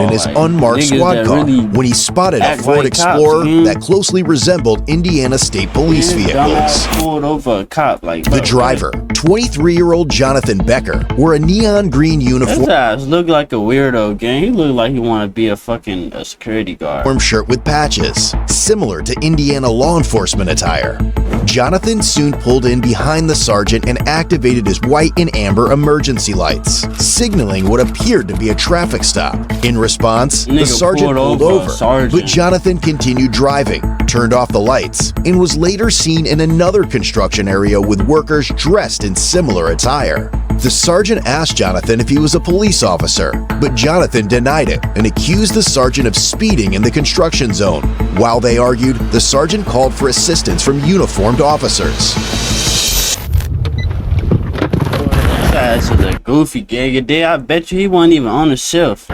in his unmarked squad car when he spotted a Ford Explorer that closely resembled Indiana State Police vehicles. Pulled over a cop like the driver, 23-year-old Jonathan Becker, wore a neon green uniform. His ass looked like a weirdo, gang. He looked like he wanted to be a fucking security guard. Shirt with patches, similar to Indiana law enforcement attire. Jonathan soon pulled in behind the sergeant and activated his white and amber emergency lights, signaling what appeared to be a traffic stop. In response, the sergeant pulled over, but Jonathan continued driving, turned off the lights, and was later seen in another construction area with workers dressed in similar attire. The sergeant asked Jonathan if he was a police officer, but Jonathan denied it and accused the sergeant of speeding in the construction zone. While they argued, the sergeant called for assistance from uniformed officers. This is a goofy gang. I bet you he wasn't even on the shelf.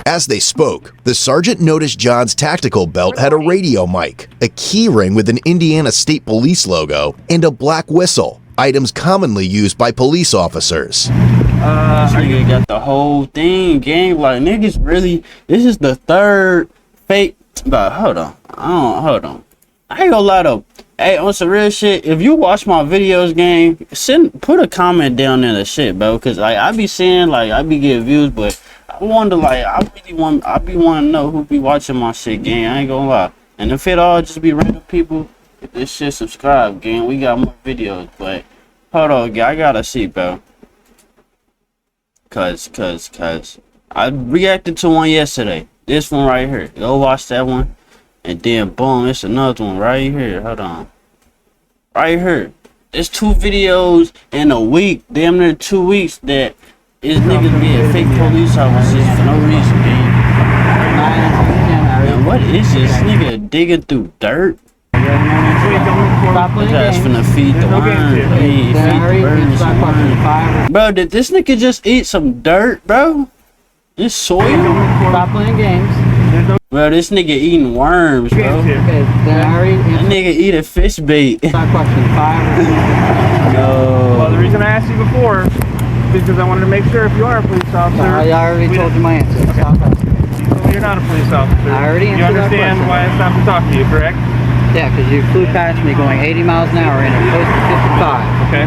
As they spoke, the sergeant noticed John's tactical belt had a radio mic, a key ring with an Indiana State Police logo, and a black whistle, items commonly used by police officers. This nigga got the whole thing, gang. Like, niggas really, this is the third fake, but hold on. I ain't gonna lie though. Hey, on some real shit, if you watch my videos, gang, put a comment down in the shit, bro. Cause like, I be seeing, like, I be getting views, but I wonder, like, I be wanting to know who be watching my shit, gang. I ain't gonna lie. And if it all just be random people, if this shit subscribe, gang, we got more videos. But hold on, gang, I gotta see, bro. Cause I reacted to one yesterday. This one right here. Go watch that one. And then boom, it's another one right here. Hold on. Right here. There's 2 videos in a week, damn near 2 weeks, that is niggas being fake police officers for no reason, gang. And what is this nigga digging through dirt? His ass finna feed the worms. Feed the birds. Bro, did this nigga just eat some dirt, bro? This soil? Stop playing games. Bro, this nigga eating worms, bro. Okay, that nigga eating fish bait. Question 5. No. Well, the reason I asked you before is because I wanted to make sure if you are a police officer. I already told you my answer. Okay. You told me you're not a police officer. I already answered that question. You understand why I stopped to talk to you, correct? Yeah, because you flew past me going 80 miles an hour in a close to 55. Okay.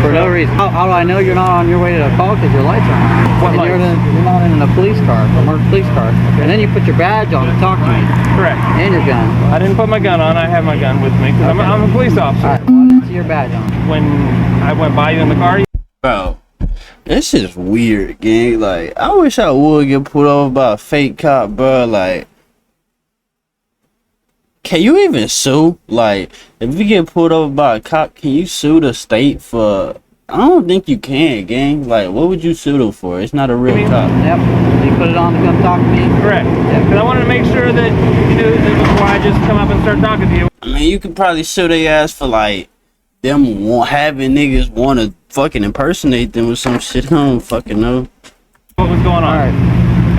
For no reason. How do I know you're not on your way to the call? Because your lights are on. What lights? You're not in a police car, a marked police car. Okay. And then you put your badge on to talk to me. Correct. And your gun. I didn't put my gun on. I have my gun with me because I'm a police officer. Alright, well, I didn't see your badge on. When I went by you in the car. Bro, this is weird, gang. Like, I wish I would get pulled over by a fake cop, bro. Like, can you even sue? Like, if you get pulled over by a cop, can you sue the state for... I don't think you can, gang. Like, what would you sue them for? It's not a real cop. Yep. You put it on to come talk to me? Correct. Yeah. Because I wanted to make sure that you knew that before I just come up and start talking to you. I mean, you could probably sue their ass for, like, them having niggas want to fucking impersonate them with some shit. I don't fucking know. What was going on? Alright.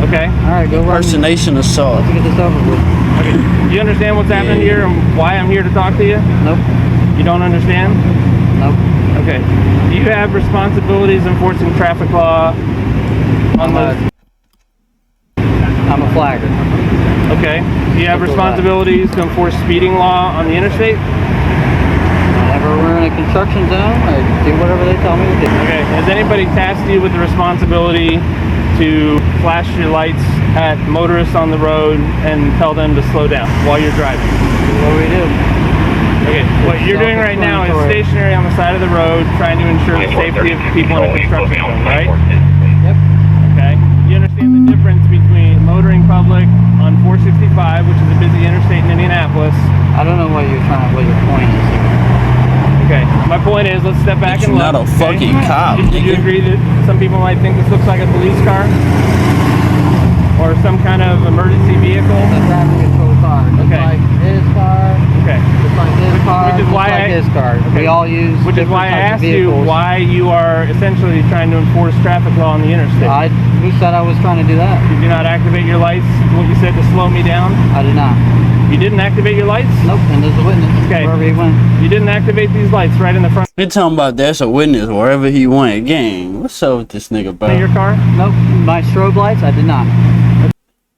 Okay. Alright, go run. Impersonation assault. Let's get this over with. Okay. Do you understand what's happening here and why I'm here to talk to you? Nope. You don't understand? Nope. Okay. Do you have responsibilities enforcing traffic law on the... I'm a flagger. Okay. Do you have responsibilities to enforce speeding law on the interstate? Whenever we're in a construction zone, I do whatever they tell me to do. Okay. Has anybody tasked you with the responsibility to flash your lights at motorists on the road and tell them to slow down while you're driving? What do we do? Okay, what you're doing right now is stationary on the side of the road, trying to ensure the safety of people in a construction zone, right? Yep. Okay. You understand the difference between motoring public on 465, which is a busy interstate in Indianapolis. I don't know what your point is here. Okay, my point is, let's step back and look. You're not a fucking cop. Do you agree that some people might think this looks like a police car? Or some kind of emergency vehicle? It's a traffic control car. Just like his car. Okay. Just like his car. Which is why his car. Okay. We all use Which is why I asked you why you are essentially trying to enforce traffic law on the interstate. Who said I was trying to do that? Did you not activate your lights? What you said to slow me down? I did not. You didn't activate your lights? Nope, and there's a witness wherever he went. You didn't activate these lights right in the front. They're talking about there's a witness wherever he went. Gang, what's up with this nigga, bro? In your car? Nope, my strobe lights, I did not.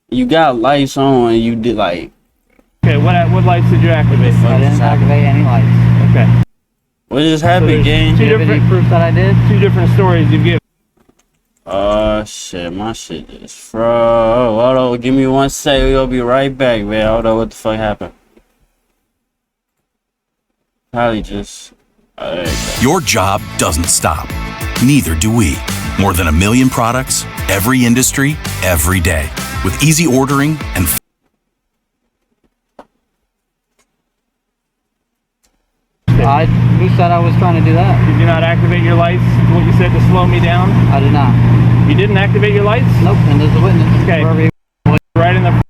You got lights on and you did like. Okay, what lights did you activate? I didn't activate any lights. Okay. What just happened, gang? Do you have any proof that I did? Two different stories you've given. Shit, my shit just froze. Hold on, give me 1 sec. We'll be right back, man. Hold on, what the fuck happened? Probably just. There you go. Your job doesn't stop. Neither do we. More than 1 million products, every industry, every day. With easy ordering and Who said I was trying to do that? Did you not activate your lights? What you said to slow me down? I did not. You didn't activate your lights? Nope, and there's a witness. Okay. Wherever Right in the.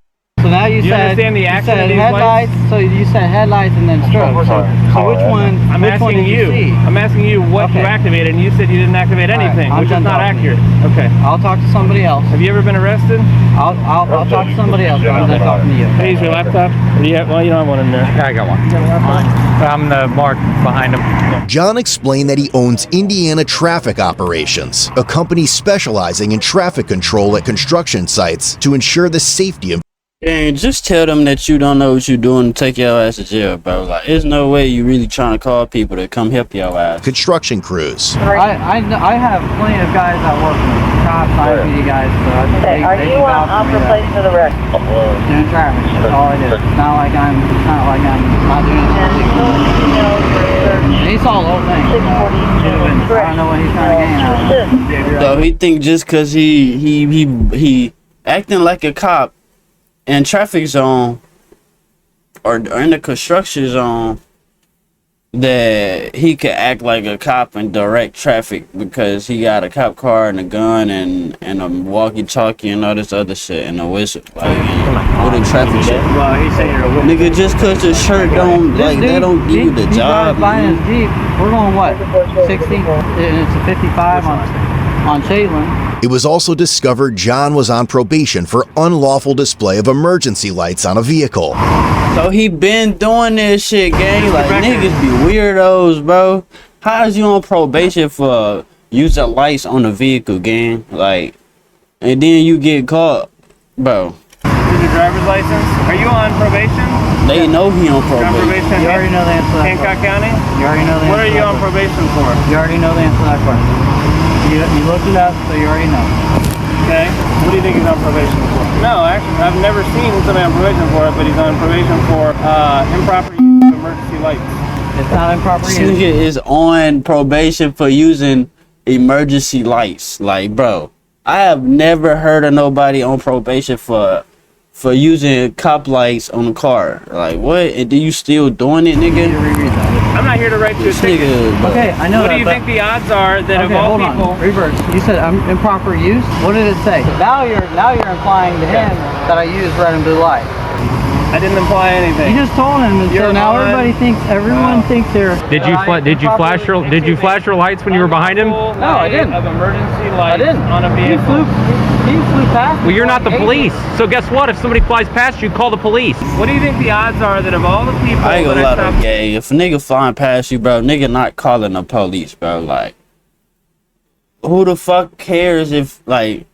So now you Do you said, understand the you action said of these headlights. lights? So you said headlights and then strobe. So which one? I'm which one asking did you see? I'm asking you what you Okay. activated, and you said you didn't activate All right, anything, I'm which is done not talking to accurate. you. Okay. I'll talk to somebody else. Have you ever been arrested? I'll talk to somebody else. I'm done talking to you. Can I use your laptop? Or do you have? Well, you don't have one in there. Yeah, I got one. I'm the mark behind him. John explained that he owns Indiana Traffic Operations, a company specializing in traffic control at construction sites to ensure the safety of. And just tell them that you don't know what you're doing and take your ass to jail, bro. Like, there's no way you really trying to call people to come help your ass. Construction crews. I have plenty of guys that work with me. Cops, IPD guys. So Okay, are you on for place for the rest? Doing traffic. That's all I do. It's not like I'm not doing anything illegal. He's all the whole thing. I don't know what he's trying to gain out of it. So he think just cause he acting like a cop in traffic zone or in the construction zone that he could act like a cop and direct traffic because he got a cop car and a gun and a walkie-talkie and all this other shit and a whistle. Like, what a traffic shit. Well, he's saying you're a Nigga, just cause the shirt don't, like, they don't give you the job. By his Jeep. We're going what? 60? And it's a 55 on Shadeland. It was also discovered John was on probation for unlawful display of emergency lights on a vehicle. So he been doing this shit, gang. Like, niggas be weirdos, bro. How is you on probation for using lights on a vehicle, gang? Like, and then you get caught, bro. Is your driver's license? Are you on probation? They know he on You're on probation. probation. You already know the answer to that Hancock question. County. You already know the answer. What are to you that on question. probation for? You already know the answer to that question. You looked it up, so you already know. Okay. What do you think he's on probation for? No, actually, I've never seen somebody on probation for it, but he's on probation for improper use of emergency lights. It's not improper This use. nigga is on probation for using emergency lights. Like, bro, I have never heard of nobody on probation for using cop lights on the car. Like, what? And do you still doing it, You nigga? reread that. I'm not here to write you a This ticket. nigga, bro. Okay, I know What that. do you but- think the odds are that of Okay, all hold people? on. Reverse. You said improper use. What did it say? Now you're implying to him that I use red and blue light. I didn't imply anything. You just told him, and so You're now on- everyone thinks they're. Did you flash your lights when you were behind him? Unlawful No, I light didn't. Of emergency I lights didn't. on a vehicle. He flew past. Well, you're not the me. police. So guess what? If somebody flies past you, call the police. What do you think the odds are that of all the people I ain't that gonna lie I to stopped? you, gay. If a nigga flying past you, bro, nigga not calling the police, bro. Like, who the fuck cares if, like,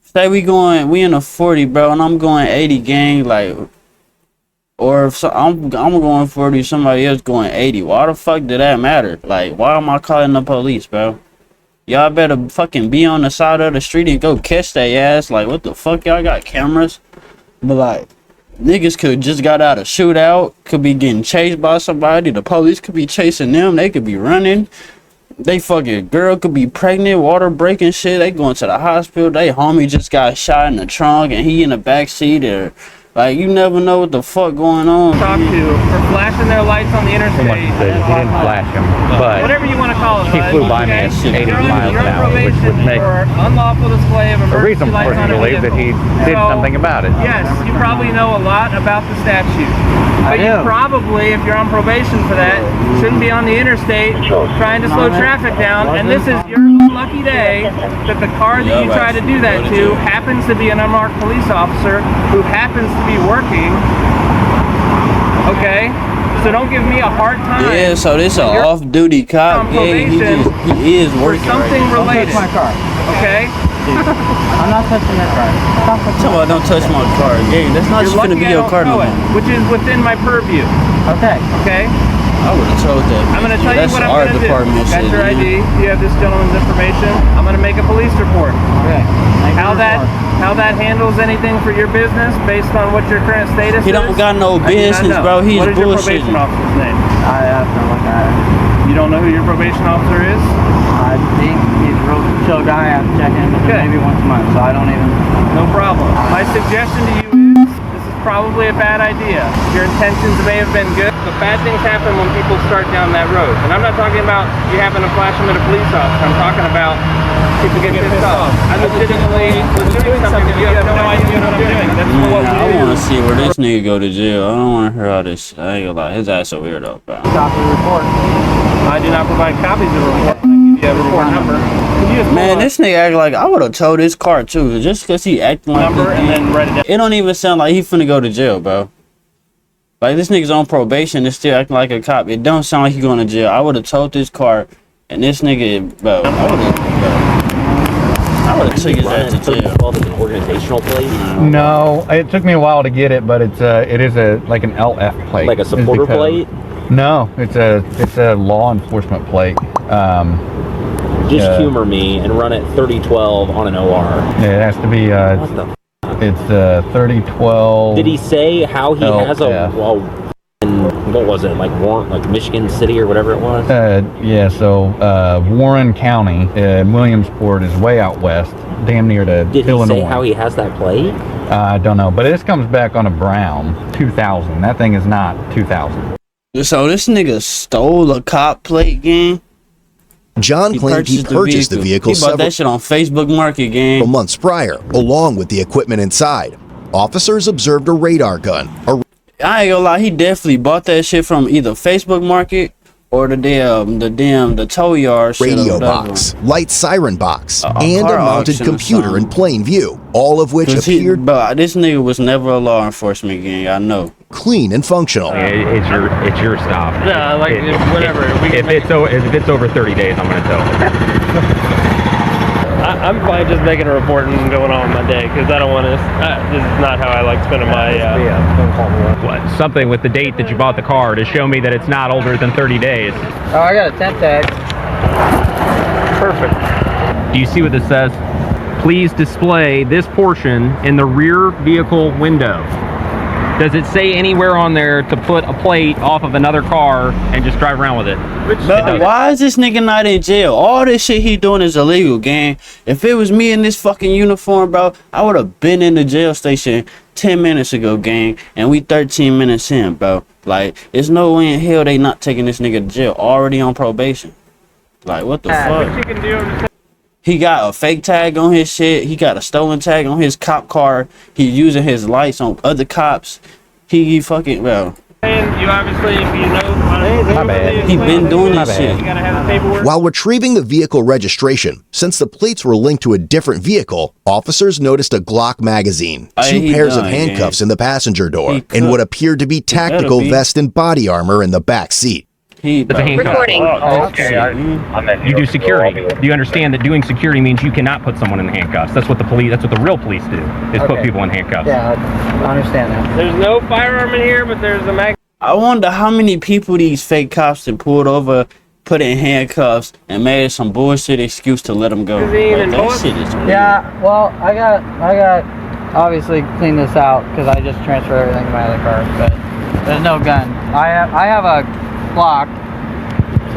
say we in a 40, bro, and I'm going 80, gang, like, or if I'm going 40, somebody else going 80. Why the fuck did that matter? Like, why am I calling the police, bro? Y'all better fucking be on the side of the street and go catch their ass. Like, what the fuck? Y'all got cameras? But, like, niggas could just got out of shootout, could be getting chased by somebody. The police could be chasing them. They could be running. They fucking girl could be pregnant, water breaking shit. They going to the hospital. They homie just got shot in the trunk and he in the back seat. Or, like, you never know what the fuck going on. Talk to for flashing their lights on the interstate. He didn't flash him, but Whatever you want to call it. he bud. flew by me at 80 You're on- miles you're an on hour, which would probation make for unlawful display of a emergency reason lights for on him to a believe that he vehicle. did So, something about it. Yes, you probably know a lot about the statute. I But you do. probably, if you're on probation for that, shouldn't be on the interstate trying to slow traffic down. And this is your unlucky day that the car that you try to do that to happens to be an unmarked police officer who happens to be working. Okay? So don't give me a hard time. Yeah, so this a off-duty cop. on Yeah, probation he is for working. something right now. Don't touch related. my car. Okay? I'm not touching your car. Stop touching Tell me, don't touch my car. Gang, that's not just You're gonna lucky be I your don't car no know it, more. which is within my purview. Okay. Okay? I would have told that. I'm gonna tell you That's what I'm our gonna do. department Got shit, your man. ID. You have this gentleman's information. I'm gonna make a police report. Okay. How that handles anything for your business based on what your current status is? He don't got no I do not business, know. bro. He's What is your bullshitting. probation officer's name? I have to look at it. You don't know who your probation officer is? I think he's a real chill guy. I have to check in with him Okay. maybe once a month, so I don't even. No problem. My suggestion to you is, this is probably a bad idea. Your intentions may have been good, but bad things happen when people start down that road. And I'm not talking about you having to flash them at a police officer. I'm talking about people get pissed off. I legitimately was doing something that you have no idea what I'm doing. That's what Man, I we want do. to see where this nigga go to jail. I don't want to hear all this. I ain't gonna lie. His ass a weirdo, bro. Copy the report. I do not provide copies of the report. I can give you a report number. Can you just pull Man, up this nigga act like I would have towed his car too. Just cause he acting like number this, and man. then write it down? It don't even sound like he finna go to jail, bro. Like this nigga's on probation and still acting like a cop. It don't sound like he going to jail. I would have towed this car, and this nigga, bro, I would have took his ass to jail. 12 is an organizational plate, No, it took me a while to get it, but it is like an LF plate. like a is the supporter code. plate. No, it's a law enforcement plate. Just Yeah. humor me and run it 3012 on an OR. It has to be What the? it's 3012. Did he say how he has a? yeah. Well, what was it? Like Warren, like Michigan City or whatever it was. Yeah, so Warren County, Williamsport is way out west, damn near to Did he Illinois. say how he has that plate? I don't know, but this comes back on a brown 2000. That thing is not 2000. So this nigga stole a cop plate, gang. John claimed he purchased the vehicle He bought that shit on Facebook Market, gang. months prior, along with the equipment inside. Officers observed a radar gun, I ain't gonna lie, he definitely bought that shit from either Facebook Market or the tow yard shit or radio whatever. box, light siren box, A and a car mounted auction or computer in something. plain view, all of which appeared But this nigga was never a law enforcement gang, I know. clean and functional. It's your stop. Yeah, like whatever. If it's over 30 days, I'm gonna tow. I'm fine just making a report and going on with my day because I don't want to. This is not how I like spending my. Something with the date that you bought the car to show me that it's not older than 30 days. Oh, I got a tent tag. Perfect. Do you see what this says? Please display this portion in the rear vehicle window. Does it say anywhere on there to put a plate off of another car and just drive around with it? But why is this nigga not in jail? All this shit he doing is illegal, gang. If it was me in this fucking uniform, bro, I would have been in the jail station 10 minutes ago, gang. And we 13 minutes in, bro. Like, there's no way in hell they not taking this nigga to jail. Already on probation. Like, what the fuck? You can do. He got a fake tag on his shit. He got a stolen tag on his cop car. He using his lights on other cops. He fucking, well. And you obviously, if you know, My bad. He been doing this shit. You gotta have the paperwork. While retrieving the vehicle registration, since the plates were linked to a different vehicle, officers noticed a Glock magazine, two he pairs of done, handcuffs in the passenger door, He and could. what appeared to be tactical be. vest and body armor in the back seat. That's a handcuff. Recording. You do security. Do you understand that doing security means you cannot put someone in handcuffs? That's what the real police do, is put Okay. people in handcuffs. Yeah, I understand that. There's no firearm in here, but there's a mag. I wonder how many people these fake cops that pulled over, put in handcuffs, and made some bullshit excuse to let them go. Magazine and that bullets? shit is weird. Yeah, well, I got obviously cleaned this out because I just transferred everything to my other car, but there's no gun. I have a Glock. It's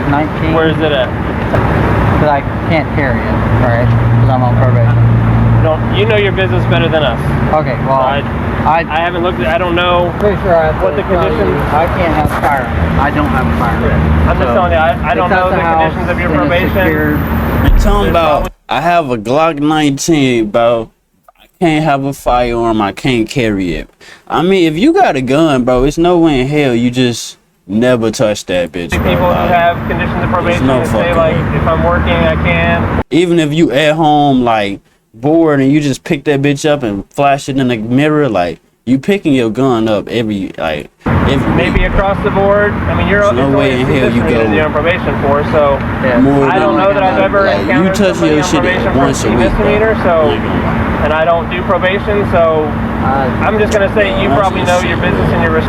19. Where's it at? But I can't carry it, right? Because I'm on probation. You know your business better than us. Okay, well, I haven't looked at. I don't know. pretty sure I have What to the tell you, conditions- I can't have a firearm. I don't have a firearm. I'm just So, telling you. I don't it's at know the house, conditions of your and it's probation. secured. I'm talking about, I have a Glock 19, bro. I can't have a firearm. I can't carry it. I mean, if you got a gun, bro, it's no way in hell you just never touch that bitch, bro. People who Like, have conditions of probation no and say fucking like, way. if I'm working, I can. even if you at home, like, bored and you just pick that bitch up and flash it in the mirror, like, you picking your gun up every, like, maybe across the board. I mean, you're no way in hell you go you're on probation for, so I don't know that I've ever encountered somebody on probation for a misdemeanor, so, and I don't do probation, so I'm just gonna say you probably know your business and your risk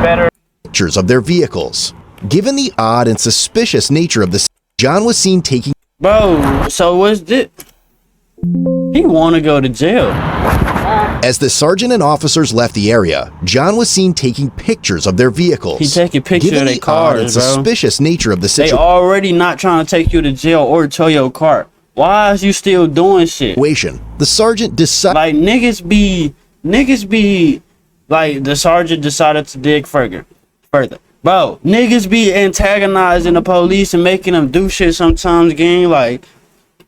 better. Pictures of their vehicles. Given the odd and suspicious nature of the, John was seen taking. Bro, so what's this? He want to go to jail. As the sergeant and officers left the area, John was seen taking pictures of their vehicles. He taking pictures Given of their the odd and cars, bro. suspicious nature of the They situation. already not trying to take you to jail or tow your car. Why is you still doing shit? The sergeant decided. Like niggas be like the sergeant decided to dig further. Bro, niggas be antagonizing the police and making them do shit sometimes, gang. Like,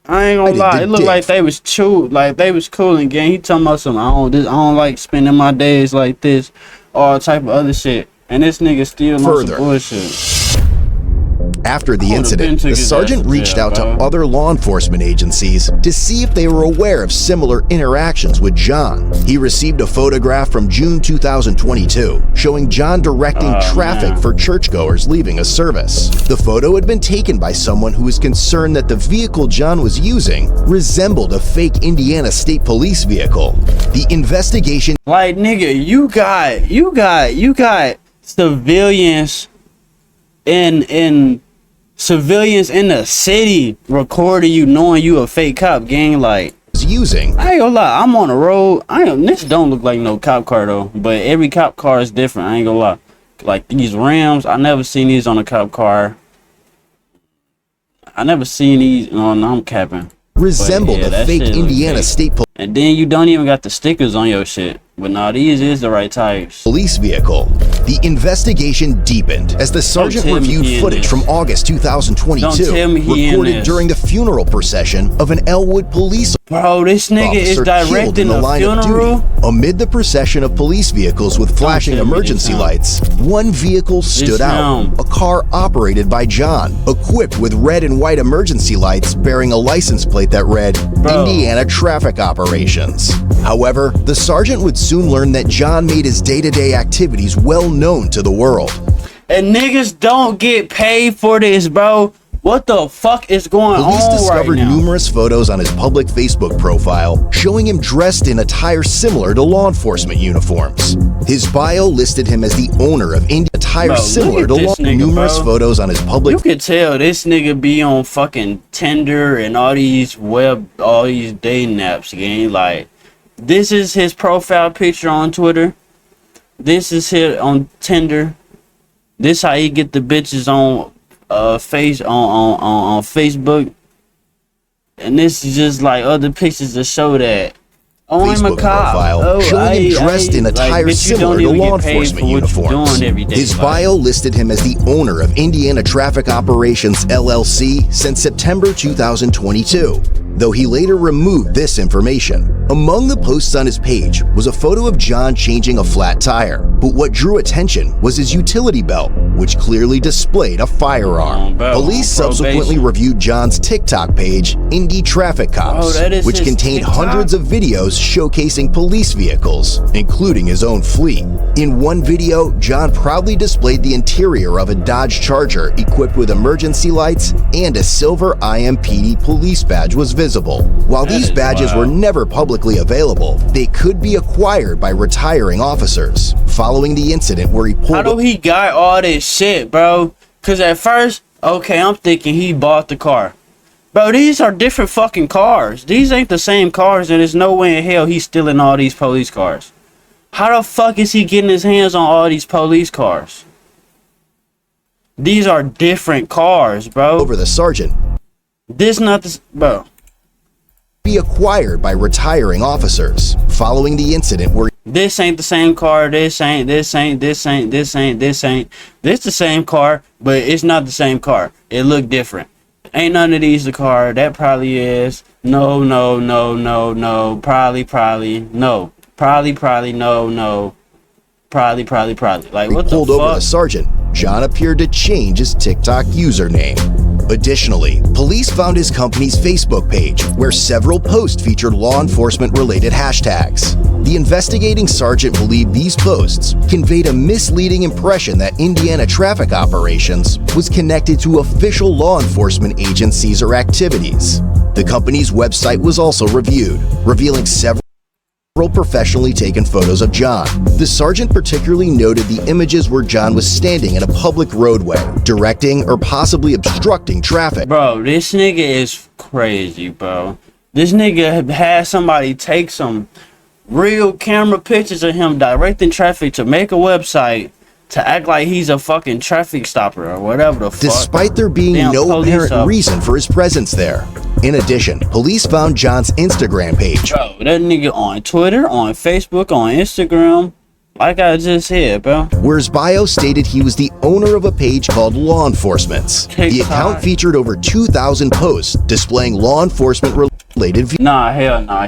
I ain't gonna lie, it looked like they was chill, like they was cool and gang. He talking about some I don't like spending my days like this, all type of other shit. And this nigga still on some bullshit. After the incident, the sergeant reached out to other law enforcement agencies to see if they were aware of similar interactions with John. He received a photograph from June 2022 showing John directing traffic for churchgoers leaving a service. The photo had been taken by someone who was concerned that the vehicle John was using resembled a fake Indiana State Police vehicle. The investigation, like nigga, you got civilians civilians in the city recording you knowing you a fake cop, gang. Like, using. I ain't gonna lie, I'm on the road. This don't look like no cop car though, but every cop car is different. I ain't gonna lie. Like these Rams, I never seen these on a cop car. I never seen these. No, I'm capping. Resembled a fake Indiana State Police. And then you don't even got the stickers on your shit. But now these is the right tires. Police vehicle. The investigation deepened as the sergeant reviewed footage from August 2022 recorded during the funeral procession of an Elwood police officer. Bro, this nigga is directing the funeral. Amid the procession of police vehicles with flashing emergency lights, one vehicle stood out. A car operated by John, equipped with red and white emergency lights bearing a license plate that read Indiana Traffic Operations. However, the sergeant would soon learn that John made his day-to-day activities well known to the world. And niggas don't get paid for this, bro. What the fuck is going on right now? Police discovered numerous photos on his public Facebook profile showing him dressed in attire similar to law enforcement uniforms. His bio listed him as the owner of attire similar to numerous photos on his public. You could tell this nigga be on fucking Tinder and all these dating apps, gang. Like, this is his profile picture on Twitter. This is his on Tinder. This how he get the bitches on on Facebook. And this is just like other pictures to show that. Oh, I'm a cop. Profile showing him dressed in attire similar to law enforcement uniforms. His bio listed him as the owner of Indiana Traffic Operations LLC since September 2022, though he later removed this information. Among the posts on his page was a photo of John changing a flat tire, but what drew attention was his utility belt, which clearly displayed a firearm. Police subsequently reviewed John's TikTok page, Indy Traffic Cops, which contained hundreds of videos showcasing police vehicles, including his own fleet. In one video, John proudly displayed the interior of a Dodge Charger equipped with emergency lights, and a silver IMPD police badge was visible. While these badges were never publicly available, they could be acquired by retiring officers. Following the incident where he pulled... How do he got all this shit, bro? Because at first, okay, I'm thinking he bought the car. Bro, these are different fucking cars. These ain't the same cars, and there's no way in hell he's stealing all these police cars. How the fuck is he getting his hands on all these police cars? These are different cars, bro. Over the sergeant. This not the... Bro. Be acquired by retiring officers. Following the incident where... This ain't the same car. This ain't the same car, but it's not the same car. It look different. Ain't none of these the car. That probably is. No. Probably, no. Probably, no. Probably. Like, what the fuck? Pulled over the sergeant, John appeared to change his TikTok username. Additionally, police found his company's Facebook page, where several posts featured law enforcement-related hashtags. The investigating sergeant believed these posts conveyed a misleading impression that Indiana Traffic Operations was connected to official law enforcement agencies or activities. The company's website was also reviewed, revealing several professionally taken photos of John. The sergeant particularly noted the images where John was standing in a public roadway, directing or possibly obstructing traffic. Bro, this nigga is crazy, bro. This nigga had somebody take some real camera pictures of him directing traffic to make a website to act like he's a fucking traffic stopper or whatever the fuck. Despite there being no apparent reason for his presence there. In addition, police found John's Instagram page. Bro, that nigga on Twitter, on Facebook, on Instagram, like I just said, bro. Where his bio stated he was the owner of a page called Law Enforcement's. The account featured over 2,000 posts displaying law enforcement related vehicles. Nah, hell nah.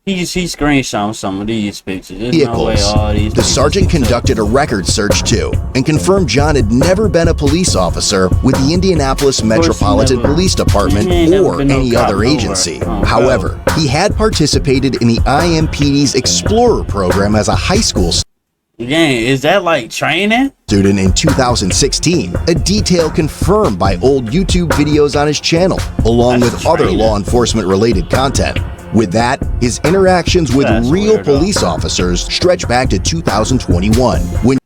He screenshot some of these pictures. There's no way all these The sergeant conducted a record search too and confirmed John had never been a police officer with the Indianapolis Metropolitan Police Department or any other agency. However, he had participated in the IMPD's Explorer program as a high school is that like training? Student in 2016, a detail confirmed by old YouTube videos on his channel, along with other law enforcement related content. With that, his interactions with real police officers stretch back to 2021, when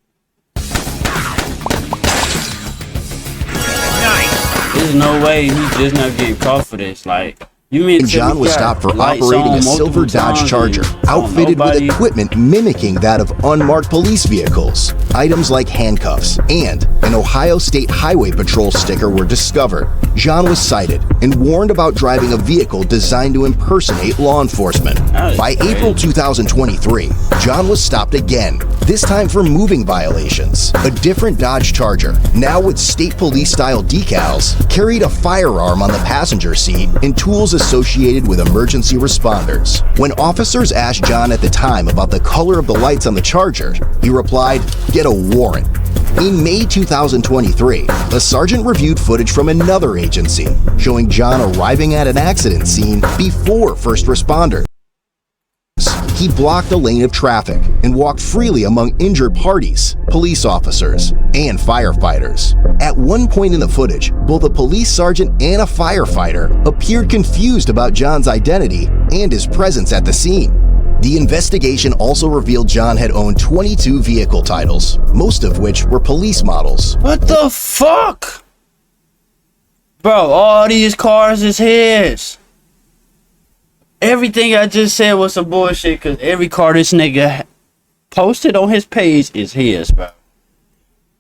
there's no way he's just not getting caught for this. Like, you mean John was stopped for operating a silver Dodge Charger, outfitted with equipment mimicking that of unmarked police vehicles. Items like handcuffs and an Ohio State Highway Patrol sticker were discovered. John was cited and warned about driving a vehicle designed to impersonate law enforcement. By April 2023, John was stopped again, this time for moving violations. A different Dodge Charger, now with state police-style decals, carried a firearm on the passenger seat and tools associated with emergency responders. When officers asked John at the time about the color of the lights on the Charger, he replied, "Get a warrant." In May 2023, a sergeant reviewed footage from another agency showing John arriving at an accident scene before first responders. He blocked a lane of traffic and walked freely among injured parties, police officers, and firefighters. At one point in the footage, both a police sergeant and a firefighter appeared confused about John's identity and his presence at the scene. The investigation also revealed John had owned 22 vehicle titles, most of which were police models. What the fuck? Bro, all these cars is his. Everything I just said was some bullshit, because every car this nigga posted on his page is his, bro.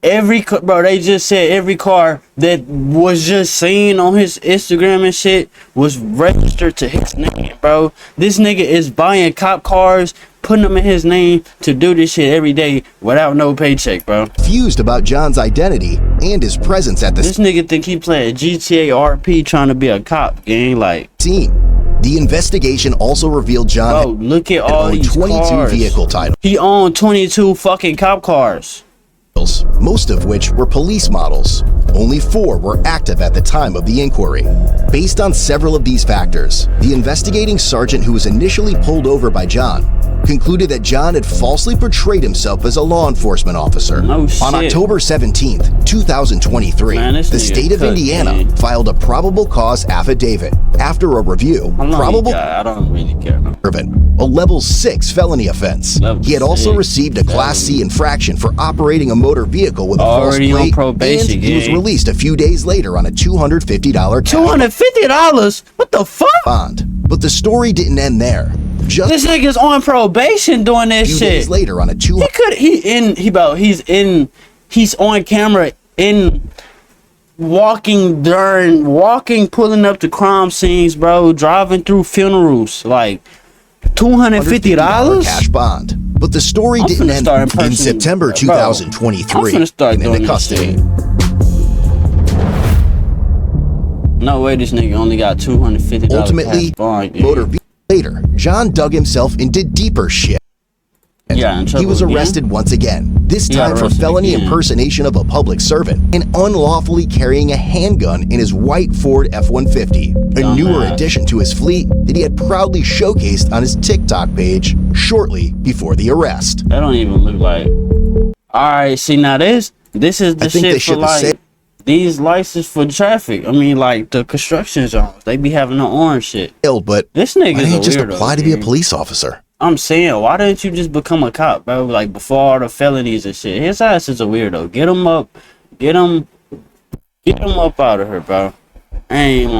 Bro, they just said every car that was just seen on his Instagram and shit was registered to his name, bro. This nigga is buying cop cars, putting them in his name to do this shit every day without no paycheck, bro. Confused about John's identity and his presence at the This nigga think he playing GTA RP trying to be a cop, gang, like. Scene. The investigation also revealed John look at all these 22 cars. vehicle titles. He owned 22 fucking cop cars. Most of which were police models. Only 4 were active at the time of the inquiry. Based on several of these factors, the investigating sergeant who was initially pulled over by John concluded that John had falsely portrayed himself as a law enforcement officer. On October 17th, 2023, the state of Indiana filed a probable cause affidavit. After a review, I don't really care. A level 6 felony offense. He had also received a Class C infraction for operating a motor vehicle with a false plate, and he was released a few days later on a $250 $250? What the fuck? Bond. But the story didn't end there. This nigga's on probation doing this shit. Days later on a he's on camera pulling up to crime scenes, bro, driving through funerals, like $250 cash bond. But the story didn't end in September 2023 in the custody. No way this nigga only got $250 Ultimately, cash bond. Later, John dug himself into deeper shit. got in he trouble was again? arrested once again, this He got time for arrested felony again. impersonation of a public servant and unlawfully carrying a handgun in his white Ford F-150, a newer Dumbass. addition to his fleet that he had proudly showcased on his TikTok page shortly before the arrest. That don't even look like. All right, see now this is the I think they shit for should like say- these licenses for traffic. I mean, like the construction zones, they be having the orange shit. But This why nigga's didn't a he just weirdo, apply to be a dude. police officer? I'm saying, why didn't you just become a cop, bro? Like before all the felonies and shit. His ass is a weirdo. Get him up out of here, bro. I ain't